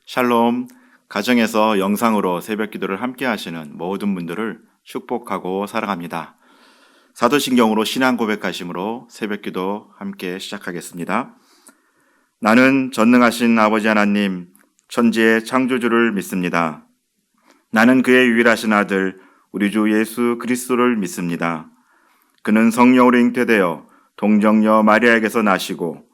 샬롬, 가정에서 영상으로 새벽 기도를 함께 하시는 모든 분들을 축복하고 사랑합니다. 사도신경으로 신앙 고백하심으로 새벽 기도 함께 시작하겠습니다. 나는 전능하신 아버지 하나님, 천지의 창조주를 믿습니다. 나는 그의 유일하신 아들, 우리 주 예수 그리스도를 믿습니다. 그는 성령으로 잉태되어 동정녀 마리아에게서 나시고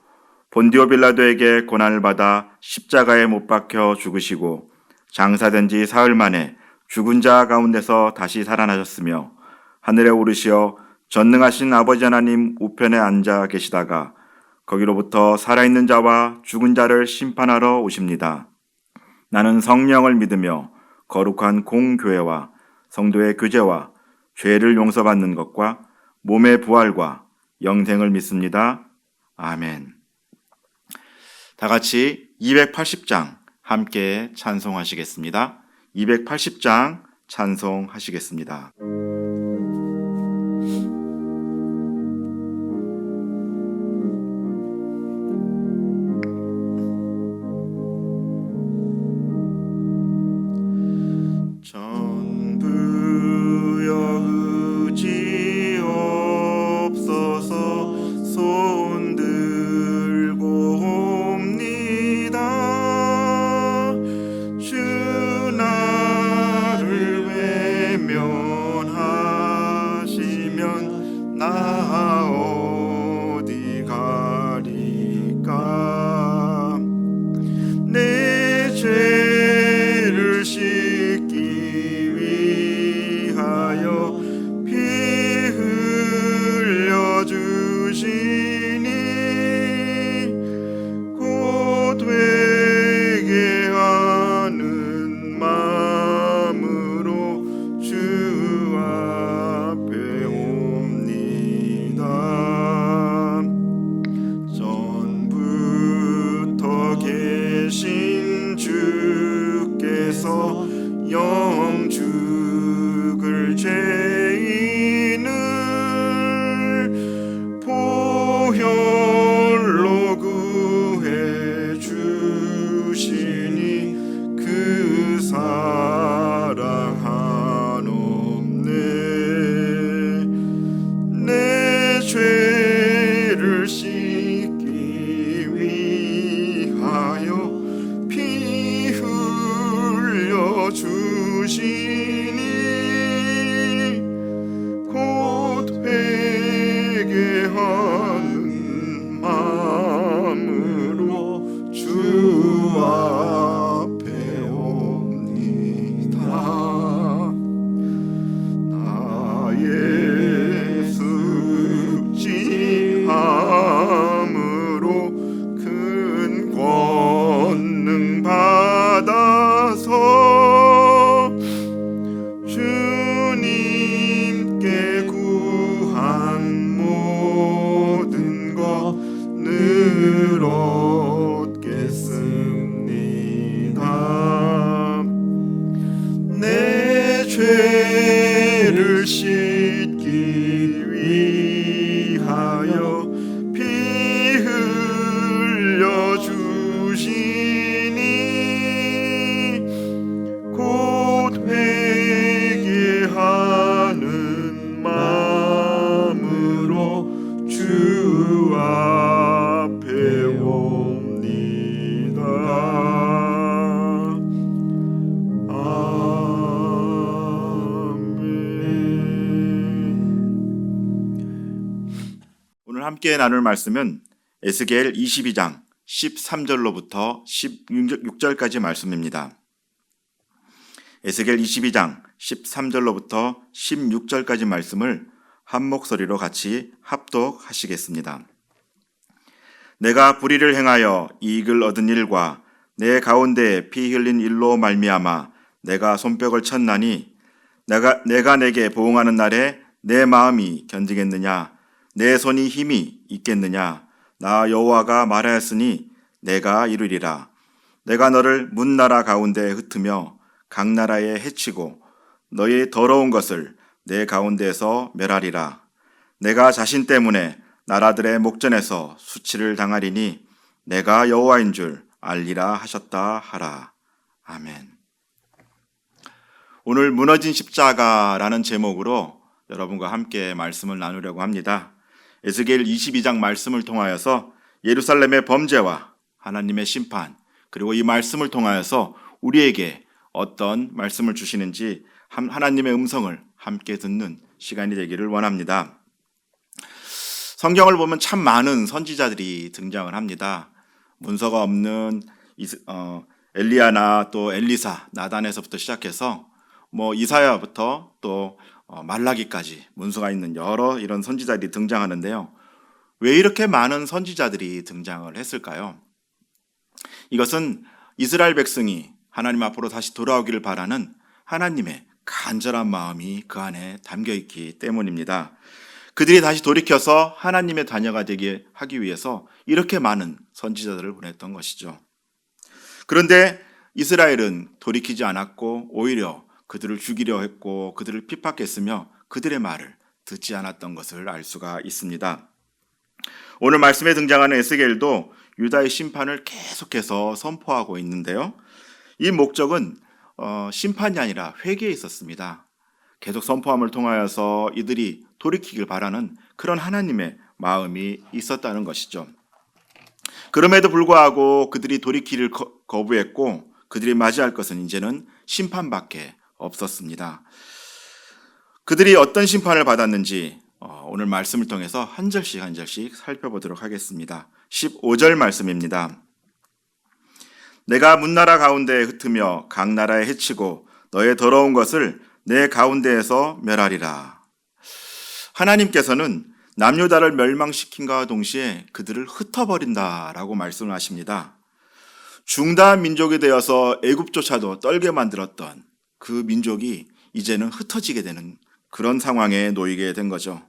본디오 빌라도에게 고난을 받아 십자가에 못 박혀 죽으시고 장사된 지 사흘 만에 죽은 자 가운데서 다시 살아나셨으며 하늘에 오르시어 전능하신 아버지 하나님 우편에 앉아 계시다가 거기로부터 살아있는 자와 죽은 자를 심판하러 오십니다. 나는 성령을 믿으며 거룩한 공교회와 성도의 교제와 죄를 용서받는 것과 몸의 부활과 영생을 믿습니다. 아멘. 다 같이 280장 함께 찬송하시겠습니다. 280장 찬송하시겠습니다. 죄를 씻기 위하여 피 흘려 주시니 곧 회개하는 마음으로 주 앞에 옵니다. 오늘 함께 나눌 말씀은 에스겔 22장 13절로부터 16절까지 말씀입니다. 에스겔 22장 13절로부터 16절까지 말씀을 한 목소리로 같이 합독하시겠습니다. 내가 불의를 행하여 이익을 얻은 일과 내 가운데에 피 흘린 일로 말미암아 내가 손뼉을 쳤나니 내가 내게 보응하는 날에 내 마음이 견디겠느냐? 내 손이 힘이 있겠느냐? 나 여호와가 말하였으니 내가 이루리라. 내가 너를 문나라 가운데에 흩으며 각 나라에 해치고 너의 더러운 것을 내 가운데에서 멸하리라. 내가 자신 때문에 나라들의 목전에서 수치를 당하리니 내가 여호와인 줄 알리라 하셨다 하라. 아멘. 오늘 무너진 십자가라는 제목으로 여러분과 함께 말씀을 나누려고 합니다. 에스겔 22장 말씀을 통하여서 예루살렘의 범죄와 하나님의 심판, 그리고 이 말씀을 통하여서 우리에게 어떤 말씀을 주시는지 하나님의 음성을 함께 듣는 시간이 되기를 원합니다. 성경을 보면 참 많은 선지자들이 등장을 합니다. 문서가 없는 엘리야나 또 엘리사, 나단에서부터 시작해서 이사야부터 또 말라기까지 문서가 있는 여러 이런 선지자들이 등장하는데요. 왜 이렇게 많은 선지자들이 등장을 했을까요? 이것은 이스라엘 백성이 하나님 앞으로 다시 돌아오기를 바라는 하나님의 간절한 마음이 그 안에 담겨 있기 때문입니다. 그들이 다시 돌이켜서 하나님의 자녀가 되게 하기 위해서 이렇게 많은 선지자들을 보냈던 것이죠. 그런데 이스라엘은 돌이키지 않았고 오히려 그들을 죽이려 했고 그들을 핍박했으며 그들의 말을 듣지 않았던 것을 알 수가 있습니다. 오늘 말씀에 등장하는 에스겔도 유다의 심판을 계속해서 선포하고 있는데요. 이 목적은 심판이 아니라 회개에 있었습니다. 계속 선포함을 통하여서 이들이 돌이키길 바라는 그런 하나님의 마음이 있었다는 것이죠. 그럼에도 불구하고 그들이 돌이키기를 거부했고 그들이 맞이할 것은 이제는 심판밖에 없었습니다. 그들이 어떤 심판을 받았는지 오늘 말씀을 통해서 한 절씩 한 절씩 살펴보도록 하겠습니다. 15절 말씀입니다. 내가 문나라 가운데에 흩으며 각 나라에 해치고 너의 더러운 것을 내 가운데에서 멸하리라. 하나님께서는 남유다를 멸망시킨과 동시에 그들을 흩어버린다라고 말씀을 하십니다. 중다한 민족이 되어서 애굽조차도 떨게 만들었던 그 민족이 이제는 흩어지게 되는 그런 상황에 놓이게 된 거죠.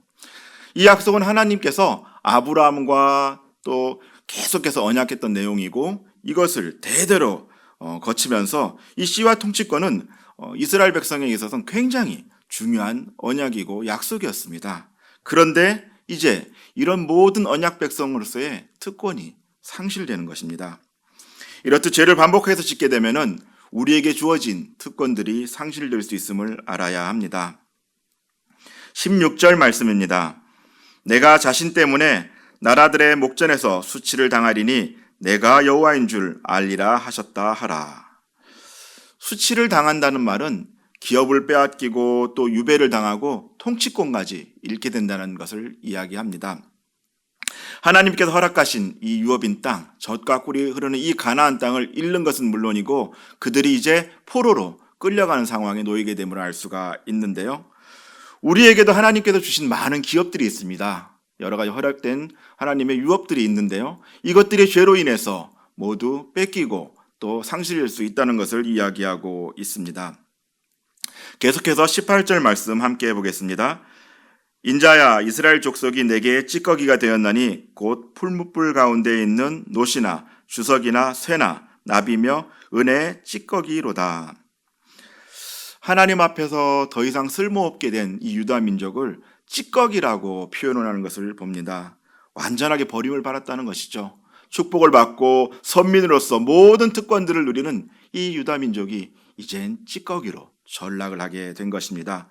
이 약속은 하나님께서 아브라함과 또 계속해서 언약했던 내용이고 이것을 대대로 거치면서 이 씨와 통치권은 이스라엘 백성에 있어서는 굉장히 중요한 언약이고 약속이었습니다. 그런데 이제 이런 모든 언약 백성으로서의 특권이 상실되는 것입니다. 이렇듯 죄를 반복해서 짓게 되면은 우리에게 주어진 특권들이 상실될 수 있음을 알아야 합니다. 16절 말씀입니다. 내가 자신 때문에 나라들의 목전에서 수치를 당하리니 내가 여호와인 줄 알리라 하셨다 하라. 수치를 당한다는 말은 기업을 빼앗기고 또 유배를 당하고 통치권까지 잃게 된다는 것을 이야기합니다. 하나님께서 허락하신 이 유업인 땅, 젖과 꿀이 흐르는 이 가나안 땅을 잃는 것은 물론이고 그들이 이제 포로로 끌려가는 상황에 놓이게 됨을 알 수가 있는데요. 우리에게도 하나님께서 주신 많은 기업들이 있습니다. 여러 가지 허락된 하나님의 유업들이 있는데요. 이것들이 죄로 인해서 모두 뺏기고 또 상실될 수 있다는 것을 이야기하고 있습니다. 계속해서 18절 말씀 함께 해보겠습니다. 인자야 이스라엘 족속이 내게 찌꺼기가 되었나니 곧 풀무불 가운데 있는 노시나 주석이나 쇠나 나비며 은혜의 찌꺼기로다. 하나님 앞에서 더 이상 쓸모없게 된 이 유다 민족을 찌꺼기라고 표현을 하는 것을 봅니다. 완전하게 버림을 받았다는 것이죠. 축복을 받고 선민으로서 모든 특권들을 누리는 이 유다 민족이 이젠 찌꺼기로 전락을 하게 된 것입니다.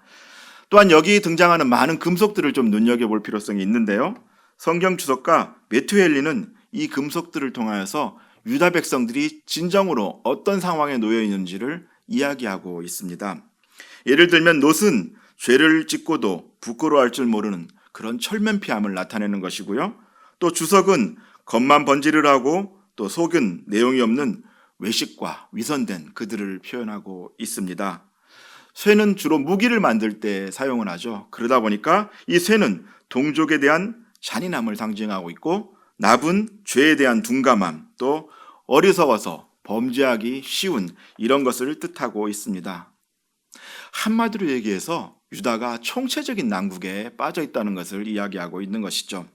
또한 여기 등장하는 많은 금속들을 좀 눈여겨볼 필요성이 있는데요. 성경 주석가 메투엘리는 이 금속들을 통하여서 유다 백성들이 진정으로 어떤 상황에 놓여 있는지를 이야기하고 있습니다. 예를 들면 놋은 죄를 짓고도 부끄러워할 줄 모르는 그런 철면피함을 나타내는 것이고요. 또 주석은 겉만 번지를 하고 또 속은 내용이 없는 외식과 위선된 그들을 표현하고 있습니다. 쇠는 주로 무기를 만들 때 사용을 하죠. 그러다 보니까 이 쇠는 동족에 대한 잔인함을 상징하고 있고 납은 죄에 대한 둔감함 또 어리석어서 범죄하기 쉬운 이런 것을 뜻하고 있습니다. 한마디로 얘기해서 유다가 총체적인 난국에 빠져 있다는 것을 이야기하고 있는 것이죠.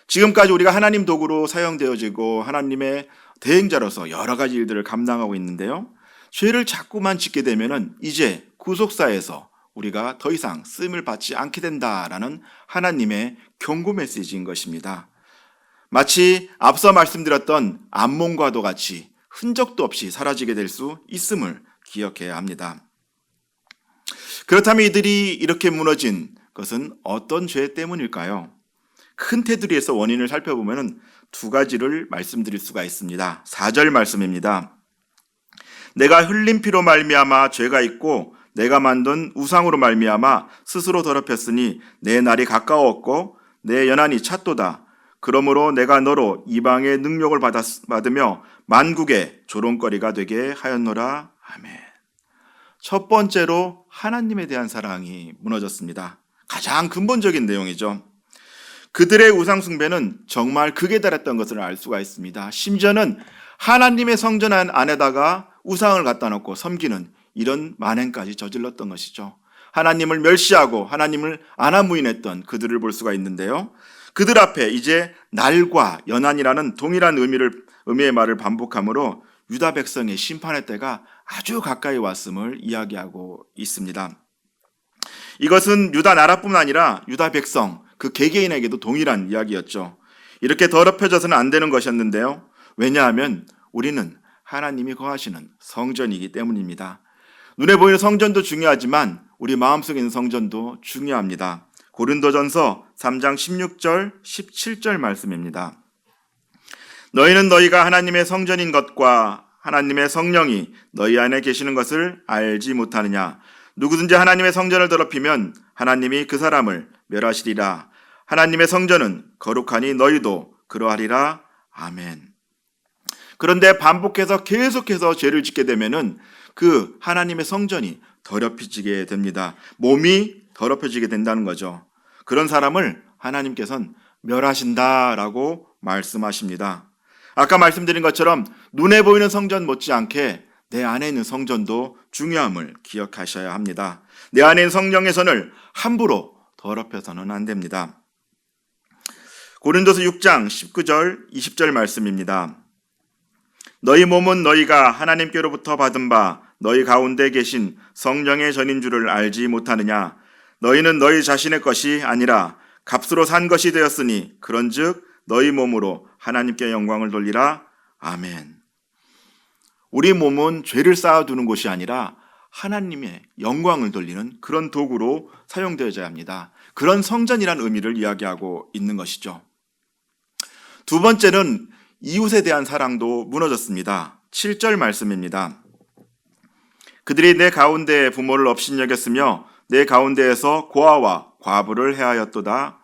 지금까지 우리가 하나님 도구로 사용되어지고 하나님의 대행자로서 여러 가지 일들을 감당하고 있는데요. 죄를 자꾸만 짓게 되면은 이제 구속사에서 우리가 더 이상 쓰임을 받지 않게 된다라는 하나님의 경고 메시지인 것입니다. 마치 앞서 말씀드렸던 암몬과도 같이 흔적도 없이 사라지게 될 수 있음을 기억해야 합니다. 그렇다면 이들이 이렇게 무너진 것은 어떤 죄 때문일까요? 큰 테두리에서 원인을 살펴보면 두 가지를 말씀드릴 수가 있습니다. 4절 말씀입니다. 내가 흘린 피로 말미암아 죄가 있고 내가 만든 우상으로 말미암아 스스로 더럽혔으니 내 날이 가까웠고 내 연한이 찼도다. 그러므로 내가 너로 이방의 능욕을 받으며 만국의 조롱거리가 되게 하였노라. 아멘. 첫 번째로 하나님에 대한 사랑이 무너졌습니다. 가장 근본적인 내용이죠. 그들의 우상 숭배는 정말 극에 달했던 것을 알 수가 있습니다. 심지어는 하나님의 성전 안에다가 우상을 갖다 놓고 섬기는 이런 만행까지 저질렀던 것이죠. 하나님을 멸시하고 하나님을 안하무인했던 그들을 볼 수가 있는데요. 그들 앞에 이제 날과 연한이라는 동일한 의미의 말을 반복하므로 유다 백성의 심판의 때가 아주 가까이 왔음을 이야기하고 있습니다. 이것은 유다 나라뿐만 아니라 유다 백성, 그 개개인에게도 동일한 이야기였죠. 이렇게 더럽혀져서는 안 되는 것이었는데요. 왜냐하면 우리는 하나님이 거하시는 성전이기 때문입니다. 눈에 보이는 성전도 중요하지만 우리 마음속에 있는 성전도 중요합니다. 고린도전서 3장 16절, 17절 말씀입니다. 너희는 너희가 하나님의 성전인 것과 하나님의 성령이 너희 안에 계시는 것을 알지 못하느냐. 누구든지 하나님의 성전을 더럽히면 하나님이 그 사람을 멸하시리라. 하나님의 성전은 거룩하니 너희도 그러하리라. 아멘. 그런데 반복해서 계속해서 죄를 짓게 되면은 그 하나님의 성전이 더럽혀지게 됩니다. 몸이 더럽혀지게 된다는 거죠. 그런 사람을 하나님께서는 멸하신다라고 말씀하십니다. 아까 말씀드린 것처럼 눈에 보이는 성전 못지않게 내 안에 있는 성전도 중요함을 기억하셔야 합니다. 내 안에 있는 성령의 선을 함부로 더럽혀서는 안 됩니다. 고린도서 6장 19절 20절 말씀입니다. 너희 몸은 너희가 하나님께로부터 받은 바 너희 가운데 계신 성령의 전인 줄을 알지 못하느냐. 너희는 너희 자신의 것이 아니라 값으로 산 것이 되었으니 그런즉 너희 몸으로 하나님께 영광을 돌리라. 아멘. 우리 몸은 죄를 쌓아두는 곳이 아니라 하나님의 영광을 돌리는 그런 도구로 사용되어야 합니다. 그런 성전이라는 의미를 이야기하고 있는 것이죠. 두 번째는 이웃에 대한 사랑도 무너졌습니다. 7절 말씀입니다. 그들이 내 가운데 부모를 업신여겼으며 내 가운데에서 고아와 과부를 해하였도다.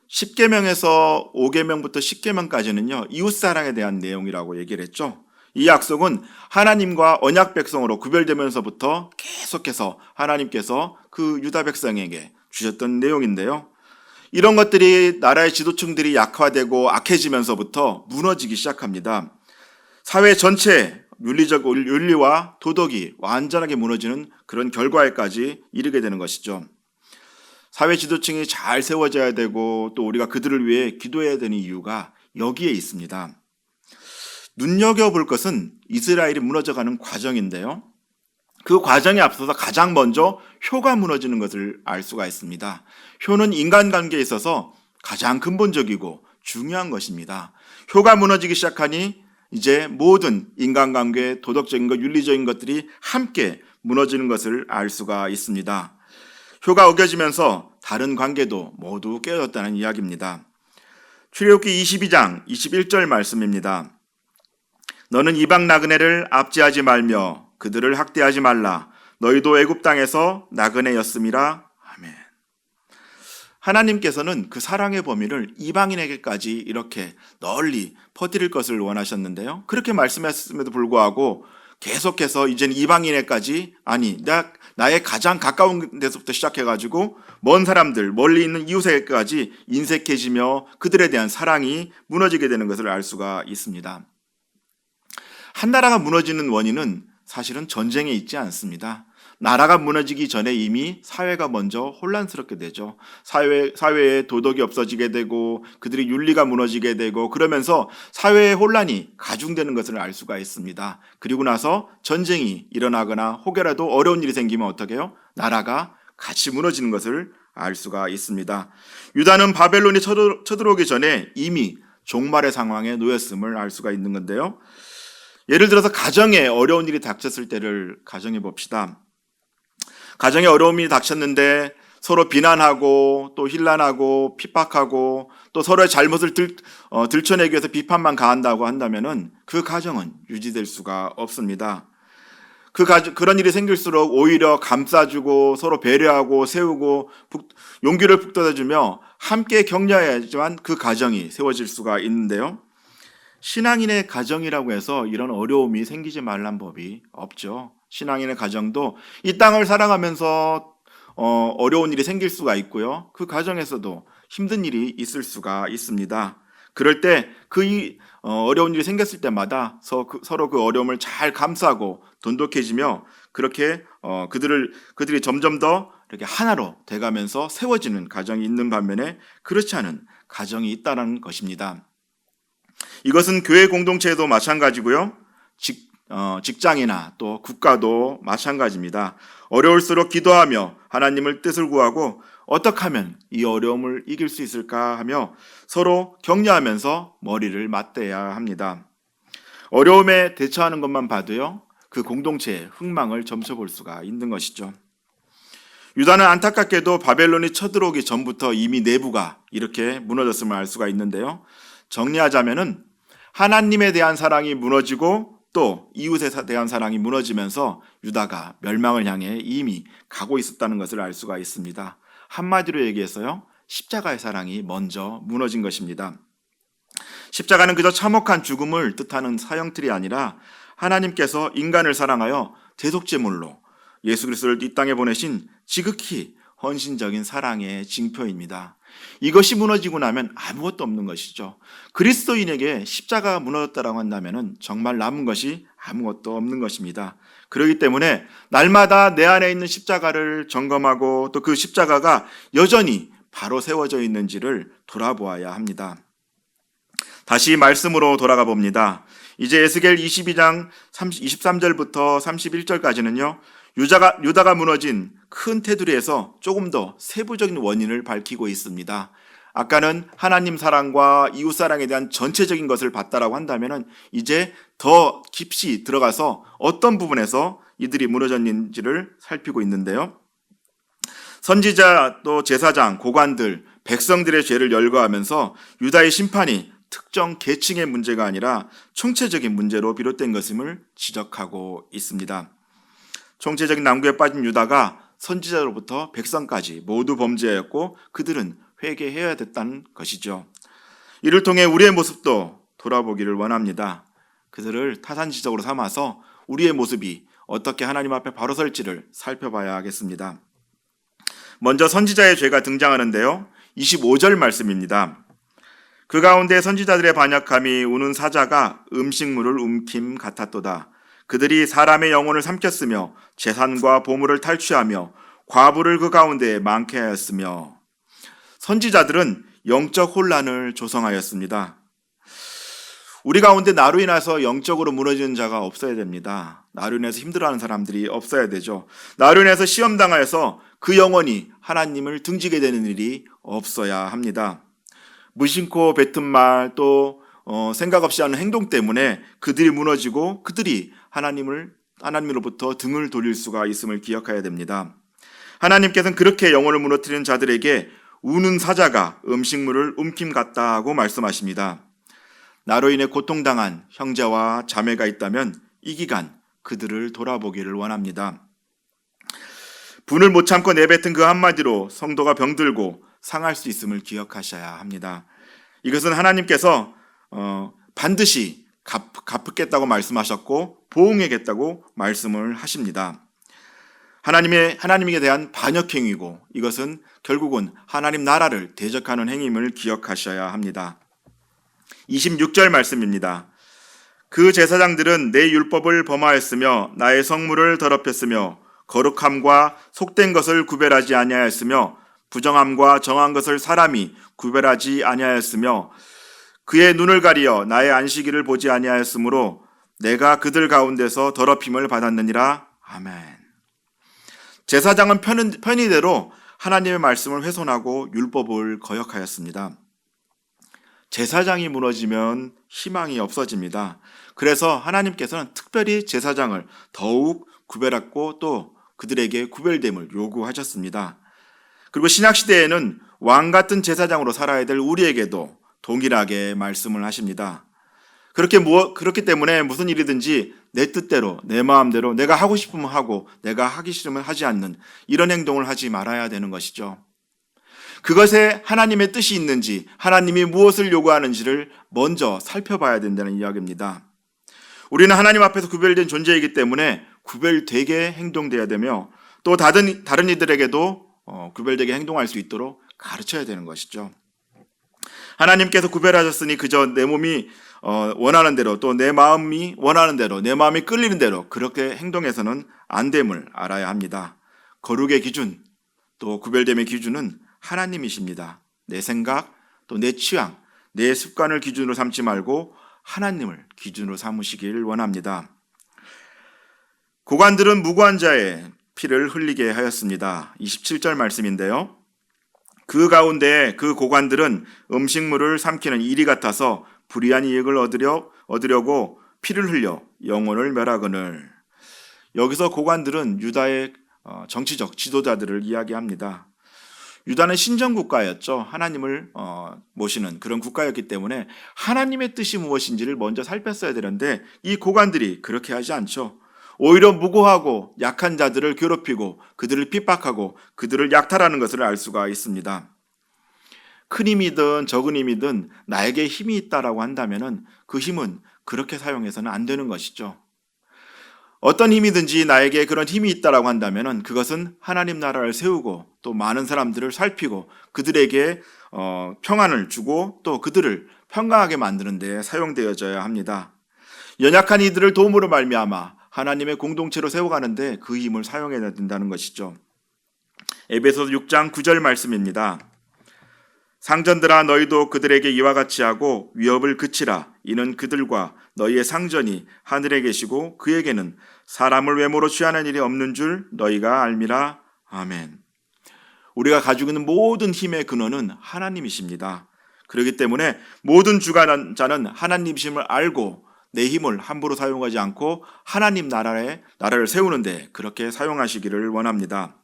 10계명에서 5계명부터 10계명까지는요, 이웃사랑에 대한 내용이라고 얘기를 했죠. 이 약속은 하나님과 언약 백성으로 구별되면서부터 계속해서 하나님께서 그 유다 백성에게 주셨던 내용인데요. 이런 것들이 나라의 지도층들이 약화되고 악해지면서부터 무너지기 시작합니다. 사회 전체 윤리적 윤리와 도덕이 완전하게 무너지는 그런 결과에까지 이르게 되는 것이죠. 사회 지도층이 잘 세워져야 되고 또 우리가 그들을 위해 기도해야 되는 이유가 여기에 있습니다. 눈여겨볼 것은 이스라엘이 무너져가는 과정인데요. 그 과정에 앞서서 가장 먼저 효가 무너지는 것을 알 수가 있습니다. 효는 인간관계에 있어서 가장 근본적이고 중요한 것입니다. 효가 무너지기 시작하니 이제 모든 인간관계, 도덕적인 것, 윤리적인 것들이 함께 무너지는 것을 알 수가 있습니다. 효가 어겨지면서 다른 관계도 모두 깨어졌다는 이야기입니다. 출애굽기 22장 21절 말씀입니다. 너는 이방 나그네를 압제하지 말며 그들을 학대하지 말라. 너희도 애굽 땅에서 나그네였음이라. 아멘. 하나님께서는 그 사랑의 범위를 이방인에게까지 이렇게 널리 퍼뜨릴 것을 원하셨는데요. 그렇게 말씀하셨음에도 불구하고 계속해서 이제는 이방인에까지, 아니 나의 가장 가까운 데서부터 시작해가지고 먼 사람들, 멀리 있는 이웃에게까지 인색해지며 그들에 대한 사랑이 무너지게 되는 것을 알 수가 있습니다. 한 나라가 무너지는 원인은 사실은 전쟁에 있지 않습니다. 나라가 무너지기 전에 이미 사회가 먼저 혼란스럽게 되죠. 사회에 도덕이 없어지게 되고 그들의 윤리가 무너지게 되고 그러면서 사회의 혼란이 가중되는 것을 알 수가 있습니다. 그리고 나서 전쟁이 일어나거나 혹여라도 어려운 일이 생기면 어떻게 해요? 나라가 같이 무너지는 것을 알 수가 있습니다. 유다는 바벨론이 쳐들어오기 전에 이미 종말의 상황에 놓였음을 알 수가 있는 건데요. 예를 들어서 가정에 어려운 일이 닥쳤을 때를 가정해 봅시다. 가정에 어려움이 닥쳤는데 서로 비난하고 또 힐난하고 핍박하고 또 서로의 잘못을 들춰내기 위해서 비판만 가한다고 한다면은 그 가정은 유지될 수가 없습니다. 그런 일이 생길수록 오히려 감싸주고 서로 배려하고 세우고 용기를 북돋아주며 함께 격려해야지만 그 가정이 세워질 수가 있는데요. 신앙인의 가정이라고 해서 이런 어려움이 생기지 말란 법이 없죠. 신앙인의 가정도 이 땅을 살아가면서 어려운 일이 생길 수가 있고요. 그 가정에서도 힘든 일이 있을 수가 있습니다. 그럴 때 어려운 일이 생겼을 때마다 서로 그 어려움을 잘 감싸고 돈독해지며 그렇게 그들이 점점 더 이렇게 하나로 돼가면서 세워지는 가정이 있는 반면에 그렇지 않은 가정이 있다는 것입니다. 이것은 교회 공동체에도 마찬가지고요. 직장이나 또 국가도 마찬가지입니다. 어려울수록 기도하며 하나님을 뜻을 구하고 어떻게 하면 이 어려움을 이길 수 있을까 하며 서로 격려하면서 머리를 맞대야 합니다. 어려움에 대처하는 것만 봐도요, 그 공동체의 흥망을 점쳐볼 수가 있는 것이죠. 유다는 안타깝게도 바벨론이 쳐들어오기 전부터 이미 내부가 이렇게 무너졌음을 알 수가 있는데요. 정리하자면은 하나님에 대한 사랑이 무너지고 또 이웃에 대한 사랑이 무너지면서 유다가 멸망을 향해 이미 가고 있었다는 것을 알 수가 있습니다. 한마디로 얘기해서요, 십자가의 사랑이 먼저 무너진 것입니다. 십자가는 그저 참혹한 죽음을 뜻하는 사형틀이 아니라 하나님께서 인간을 사랑하여 대속제물로 예수 그리스도를 이 땅에 보내신 지극히 헌신적인 사랑의 징표입니다. 이것이 무너지고 나면 아무것도 없는 것이죠. 그리스도인에게 십자가가 무너졌다고 한다면 정말 남은 것이 아무것도 없는 것입니다. 그렇기 때문에 날마다 내 안에 있는 십자가를 점검하고 또 그 십자가가 여전히 바로 세워져 있는지를 돌아보아야 합니다. 다시 말씀으로 돌아가 봅니다. 이제 에스겔 22장 23절부터 31절까지는요. 유다가 무너진 큰 테두리에서 조금 더 세부적인 원인을 밝히고 있습니다. 아까는 하나님 사랑과 이웃 사랑에 대한 전체적인 것을 봤다라고 한다면은 이제 더 깊이 들어가서 어떤 부분에서 이들이 무너졌는지를 살피고 있는데요. 선지자 또 제사장, 고관들, 백성들의 죄를 열거하면서 유다의 심판이 특정 계층의 문제가 아니라 총체적인 문제로 비롯된 것임을 지적하고 있습니다. 총체적인 난국에 빠진 유다가 선지자로부터 백성까지 모두 범죄하였고 그들은 회개해야 됐다는 것이죠. 이를 통해 우리의 모습도 돌아보기를 원합니다. 그들을 타산지적으로 삼아서 우리의 모습이 어떻게 하나님 앞에 바로 설지를 살펴봐야 하겠습니다. 먼저 선지자의 죄가 등장하는데요. 25절 말씀입니다. 그 가운데 선지자들의 반역함이 우는 사자가 음식물을 움킴 같았도다. 그들이 사람의 영혼을 삼켰으며 재산과 보물을 탈취하며 과부를 그 가운데 많게 하였으며. 선지자들은 영적 혼란을 조성하였습니다. 우리 가운데 나로 인해서 영적으로 무너지는 자가 없어야 됩니다. 나로 인해서 힘들어하는 사람들이 없어야 되죠. 나로 인해서 시험당하여서 그 영혼이 하나님을 등지게 되는 일이 없어야 합니다. 무심코 뱉은 말 또 생각 없이 하는 행동 때문에 그들이 무너지고 그들이 하나님으로부터 등을 돌릴 수가 있음을 기억해야 됩니다. 하나님께서는 그렇게 영혼을 무너뜨리는 자들에게 우는 사자가 음식물을 움킴 같다고 말씀하십니다. 나로 인해 고통당한 형제와 자매가 있다면 이 기간 그들을 돌아보기를 원합니다. 분을 못 참고 내뱉은 그 한마디로 성도가 병들고 상할 수 있음을 기억하셔야 합니다. 이것은 하나님께서 반드시 갚겠다고 말씀하셨고 보응하겠다고 말씀을 하십니다. 하나님에 대한 반역행위고 이것은 결국은 하나님 나라를 대적하는 행위임을 기억하셔야 합니다. 26절 말씀입니다. 그 제사장들은 내 율법을 범하였으며 나의 성물을 더럽혔으며 거룩함과 속된 것을 구별하지 아니하였으며 부정함과 정한 것을 사람이 구별하지 아니하였으며 그의 눈을 가리어 나의 안식일을 보지 아니하였으므로 내가 그들 가운데서 더럽힘을 받았느니라. 아멘. 제사장은 편의대로 하나님의 말씀을 훼손하고 율법을 거역하였습니다. 제사장이 무너지면 희망이 없어집니다. 그래서 하나님께서는 특별히 제사장을 더욱 구별했고 또 그들에게 구별됨을 요구하셨습니다. 그리고 신약시대에는 왕 같은 제사장으로 살아야 될 우리에게도 동일하게 말씀을 하십니다. 그렇기 때문에 무슨 일이든지 내 뜻대로, 내 마음대로 내가 하고 싶으면 하고 내가 하기 싫으면 하지 않는 이런 행동을 하지 말아야 되는 것이죠. 그것에 하나님의 뜻이 있는지, 하나님이 무엇을 요구하는지를 먼저 살펴봐야 된다는 이야기입니다. 우리는 하나님 앞에서 구별된 존재이기 때문에 구별되게 행동돼야 되며 또 다른 이들에게도 구별되게 행동할 수 있도록 가르쳐야 되는 것이죠. 하나님께서 구별하셨으니 그저 내 몸이 원하는 대로 또 내 마음이 원하는 대로 내 마음이 끌리는 대로 그렇게 행동해서는 안 됨을 알아야 합니다. 거룩의 기준 또 구별됨의 기준은 하나님이십니다. 내 생각 또 내 취향 내 습관을 기준으로 삼지 말고 하나님을 기준으로 삼으시길 원합니다. 고관들은 무고한 자의 피를 흘리게 하였습니다. 27절 말씀인데요. 그 가운데 그 고관들은 음식물을 삼키는 이리 같아서 불의한 이익을 얻으려고 피를 흘려 영혼을 멸하거늘. 여기서 고관들은 유다의 정치적 지도자들을 이야기합니다. 유다는 신정국가였죠. 하나님을 모시는 그런 국가였기 때문에 하나님의 뜻이 무엇인지를 먼저 살폈어야 되는데 이 고관들이 그렇게 하지 않죠. 오히려 무고하고 약한 자들을 괴롭히고 그들을 핍박하고 그들을 약탈하는 것을 알 수가 있습니다. 큰 힘이든 적은 힘이든 나에게 힘이 있다라고 한다면 그 힘은 그렇게 사용해서는 안 되는 것이죠. 어떤 힘이든지 나에게 그런 힘이 있다라고 한다면 그것은 하나님 나라를 세우고 또 많은 사람들을 살피고 그들에게 평안을 주고 또 그들을 평강하게 만드는 데 사용되어져야 합니다. 연약한 이들을 도움으로 말미암아 하나님의 공동체로 세워가는데 그 힘을 사용해야 된다는 것이죠. 에베소서 6장 9절 말씀입니다. 상전들아 너희도 그들에게 이와 같이 하고 위협을 그치라. 이는 그들과 너희의 상전이 하늘에 계시고 그에게는 사람을 외모로 취하는 일이 없는 줄 너희가 알미라. 아멘. 우리가 가지고 있는 모든 힘의 근원은 하나님이십니다. 그렇기 때문에 모든 주관자는 하나님이심을 알고 내 힘을 함부로 사용하지 않고 하나님 나라를 세우는데 그렇게 사용하시기를 원합니다.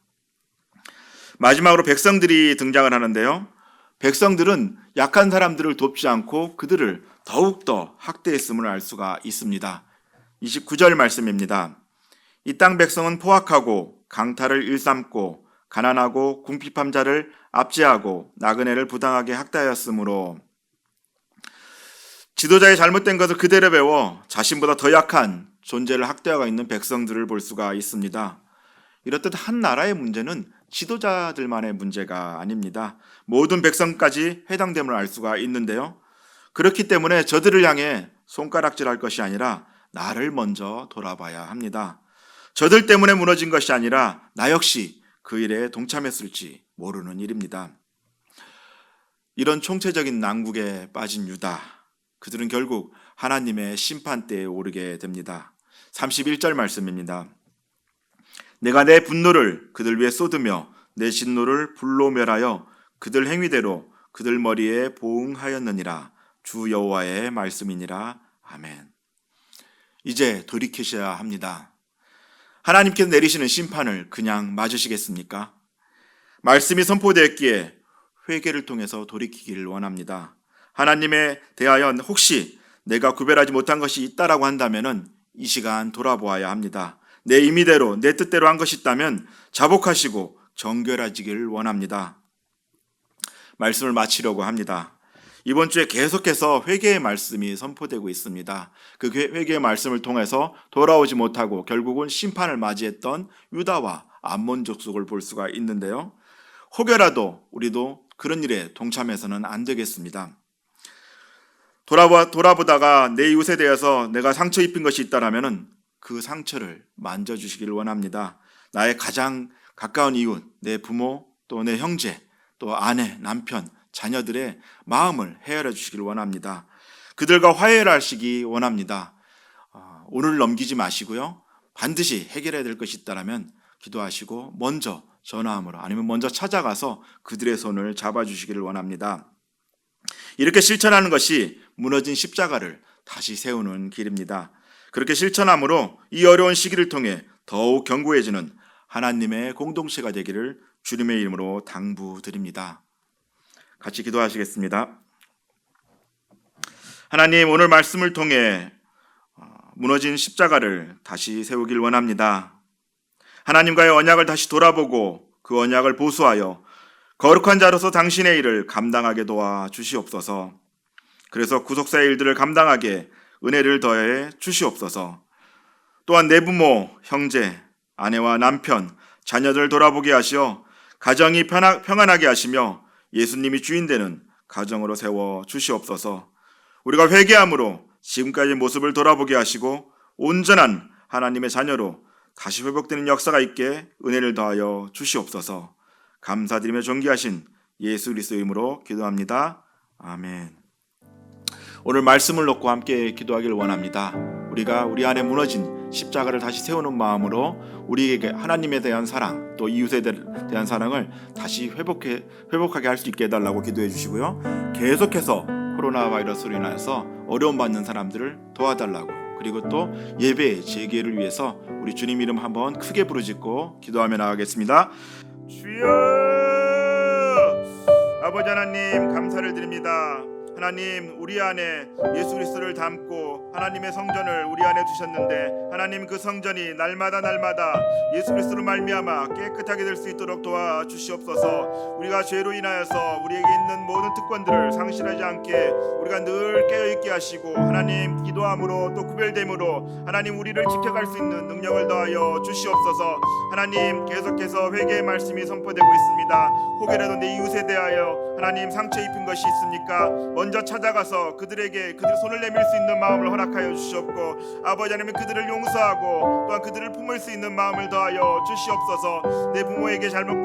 마지막으로 백성들이 등장을 하는데요. 백성들은 약한 사람들을 돕지 않고 그들을 더욱더 학대했음을 알 수가 있습니다. 29절 말씀입니다. 이 땅 백성은 포악하고 강탈을 일삼고 가난하고 궁핍한 자를 압제하고 나그네를 부당하게 학대하였으므로 지도자의 잘못된 것을 그대로 배워 자신보다 더 약한 존재를 학대하고 있는 백성들을 볼 수가 있습니다. 이렇듯 한 나라의 문제는 지도자들만의 문제가 아닙니다. 모든 백성까지 해당됨을 알 수가 있는데요. 그렇기 때문에 저들을 향해 손가락질할 것이 아니라 나를 먼저 돌아봐야 합니다. 저들 때문에 무너진 것이 아니라 나 역시 그 일에 동참했을지 모르는 일입니다. 이런 총체적인 난국에 빠진 유다, 그들은 결국 하나님의 심판대에 오르게 됩니다. 31절 말씀입니다. 내가 내 분노를 그들 위에 쏟으며 내 진노를 불로 멸하여 그들 행위대로 그들 머리에 보응하였느니라. 주 여호와의 말씀이니라. 아멘. 이제 돌이키셔야 합니다. 하나님께서 내리시는 심판을 그냥 맞으시겠습니까? 말씀이 선포되었기에 회개를 통해서 돌이키기를 원합니다. 하나님에 대하여 혹시 내가 구별하지 못한 것이 있다라고 한다면 이 시간 돌아보아야 합니다. 내 임의대로 내 뜻대로 한 것이 있다면 자복하시고 정결하시기를 원합니다. 말씀을 마치려고 합니다. 이번 주에 계속해서 회개의 말씀이 선포되고 있습니다. 그 회개의 말씀을 통해서 돌아오지 못하고 결국은 심판을 맞이했던 유다와 암몬 족속을 볼 수가 있는데요. 혹여라도 우리도 그런 일에 동참해서는 안 되겠습니다. 돌아보다가 내 이웃에 대해서 내가 상처 입힌 것이 있다라면은 그 상처를 만져주시기를 원합니다. 나의 가장 가까운 이웃, 내 부모, 또 내 형제, 또 아내, 남편, 자녀들의 마음을 헤아려 주시기를 원합니다. 그들과 화해를 하시기 원합니다. 오늘 넘기지 마시고요. 반드시 해결해야 될 것이 있다면 기도하시고 먼저 전화함으로 아니면 먼저 찾아가서 그들의 손을 잡아주시기를 원합니다. 이렇게 실천하는 것이 무너진 십자가를 다시 세우는 길입니다. 그렇게 실천함으로 이 어려운 시기를 통해 더욱 견고해지는 하나님의 공동체가 되기를 주님의 이름으로 당부드립니다. 같이 기도하시겠습니다. 하나님, 오늘 말씀을 통해 무너진 십자가를 다시 세우길 원합니다. 하나님과의 언약을 다시 돌아보고 그 언약을 보수하여 거룩한 자로서 당신의 일을 감당하게 도와 주시옵소서. 그래서 구속사의 일들을 감당하게 은혜를 더해 주시옵소서. 또한 내 부모, 형제, 아내와 남편, 자녀들을 돌아보게 하시어 가정이 평안하게 하시며 예수님이 주인 되는 가정으로 세워 주시옵소서. 우리가 회개함으로 지금까지의 모습을 돌아보게 하시고 온전한 하나님의 자녀로 다시 회복되는 역사가 있게 은혜를 더하여 주시옵소서. 감사드리며 존귀하신 예수 그리스도의 이름으로 기도합니다. 아멘. 오늘 말씀을 놓고 함께 기도하기를 원합니다. 우리가 우리 안에 무너진 십자가를 다시 세우는 마음으로 우리에게 하나님에 대한 사랑, 또 이웃에 대한 사랑을 다시 회복하게 할 수 있게 해달라고 기도해 주시고요. 계속해서 코로나 바이러스로 인해서 어려움 받는 사람들을 도와달라고, 그리고 또 예배의 재개를 위해서 우리 주님 이름 한번 크게 부르짖고 기도하며 나가겠습니다. 주여, 아버지 하나님 감사를 드립니다. 하나님, 우리 안에 예수 그리스도를 담고 하나님의 성전을 우리 안에 두셨는데, 하나님 그 성전이 날마다 예수 그리스도로 말미암아 깨끗하게 될 수 있도록 도와주시옵소서. 우리가 죄로 인하여서 우리에게 있는 모든 특권들을 상실하지 않게 우리가 늘 깨어있게 하시고, 하나님 기도함으로 또 구별됨으로 하나님 우리를 지켜갈 수 있는 능력을 더하여 주시옵소서. 하나님, 계속해서 회개의 말씀이 선포되고 있습니다. 혹여라도 내 이웃에 대하여 하나님 상처 입힌 것이 있습니까? 먼저 찾아가서 그들 손을 내밀 수 있는 마음을 허락하여 주시옵고, 아버지 하나님 그들을 용서하고 또한 그들을 품을 수 있는 마음을 더하여 주시옵소서. 내 부모에게 잘못한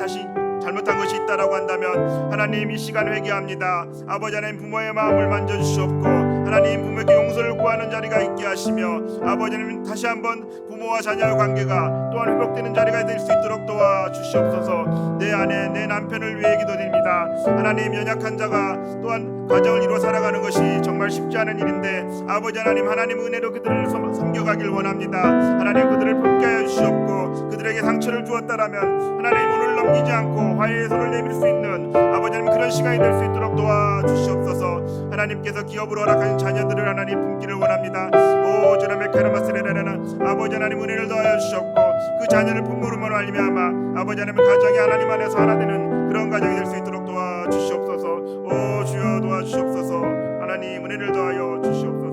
것이 있다라고 한다면 하나님 이 시간 회개합니다. 아버지 하나님 부모의 마음을 만져주시옵고, 하나님 부모에게 용서를 구하는 자리가 있게 하시며, 아버지 하나님 다시 한번 부모와 자녀의 관계가 또한 회복되는 자리가 될 수 있도록 도와주시옵소서. 내 아내, 내 남편을 위해 기도드립니다. 하나님, 연약한 자가 또한 가정을 이루어 살아가는 것이 정말 쉽지 않은 일인데, 아버지 하나님 은혜로 그들을 섬겨가길 원합니다. 하나님 그들을 품게 하여 주시옵고, 그들에게 상처를 주었다라면 하나님 오늘 넘기지 않고 화해의 손을 내밀 수 있는 아버지 하나님 그런 시간이 될 수 있도록 도와주시옵소서. 하나님께서 기업으로 허락하신 자녀들을 하나님 품기를 원합니다. 오 주라메 카라마스레라는 아버지 하나님 은혜를 더하여 주시옵고, 그 자녀를 품으로만 말미암아 아버지 하나님 가정이 하나님 안에서 하나 되는 그런 가정이 될 수 있도록 도와주시옵소서. 오 주여 도와주시옵소서. 하나님 은혜를 더하여 주시옵소서.